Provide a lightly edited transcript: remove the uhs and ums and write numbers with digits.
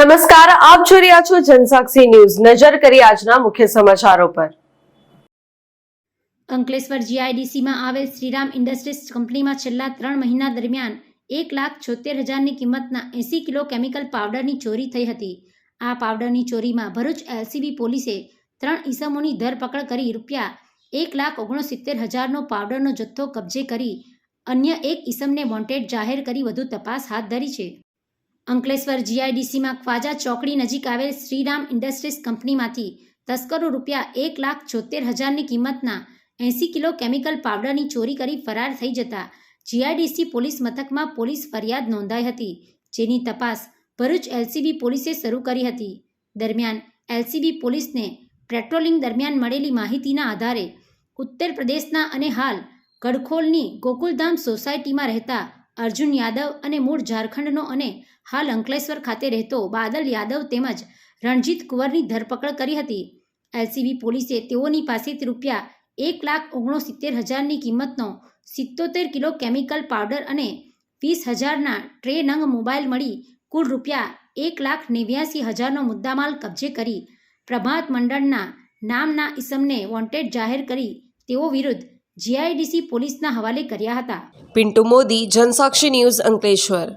નમસ્કાર, આપ જોઈ રહ્યા છો જનસાક્ષી ન્યૂઝ। નજર કરી આજના મુખ્ય સમાચારો પર। અંકલેશ્વર જીઆઈડીસીમાં આવેલ શ્રીરામ ઇન્ડસ્ટ્રીઝ કંપનીમાં છેલ્લા 3 મહિના દરમિયાન 1,76,000ની કિંમતના 80 કિલો કેમિકલ પાવડરની ચોરી થઈ હતી। આ પાવડરની ચોરીમાં ભરૂચ એલસીબી પોલીસે 3 ઈસમોની ધરપકડ કરી ₹1,69,000નો પાવડરનો જથ્થો કબજે કરી અન્ય એક ઈસમને વોન્ટેડ જાહેર કરી વધુ તપાસ હાથ ધરી છે। અંકલેશ્વર જીઆઈડીસીમાં ખ્વાજા ચોકડી નજીક આવેલ શ્રીરામ ઇન્ડસ્ટ્રીઝ કંપનીમાંથી તસ્કરો ₹1,76,000ની કિંમતના 80 કિલો કેમિકલ પાવડરની ચોરી કરી ફરાર થઈ જતા જીઆઈડીસી પોલીસ મથકમાં પોલીસ ફરિયાદ નોંધાઈ હતી, જેની તપાસ ભરૂચ એલસીબી પોલીસે શરૂ કરી હતી। દરમિયાન એલસીબી પોલીસને પેટ્રોલિંગ દરમિયાન મળેલી માહિતીના આધારે ઉત્તર પ્રદેશના અને હાલ ગડખોલની ગોકુલધામ સોસાયટીમાં રહેતા અર્જુન યાદવ અને મૂળ ઝારખંડનો અને હાલ અંકલેશ્વર ખાતે રહેતો બાદલ યાદવ તેમજ રણજીત કુંવરની ધરપકડ કરી હતી। એલસીબી પોલીસે તેઓની પાસેથી ₹1,69,000ની કિંમતનો 77 કિલો કેમિકલ પાવડર અને 20,000ના ટ્રે નંગ મોબાઈલ મળી કુલ ₹1,89,000નો મુદ્દામાલ કબજે કરી પ્રભાત મંડળના નામના ઈસમને વોન્ટેડ જાહેર કરી તેઓ વિરુદ્ધ જીઆઈડીસી પોલીસના હવાલે કર્યા હતા। પિન્ટુ મોદી, જનસાક્ષી ન્યૂઝ, અંકલેશ્વર।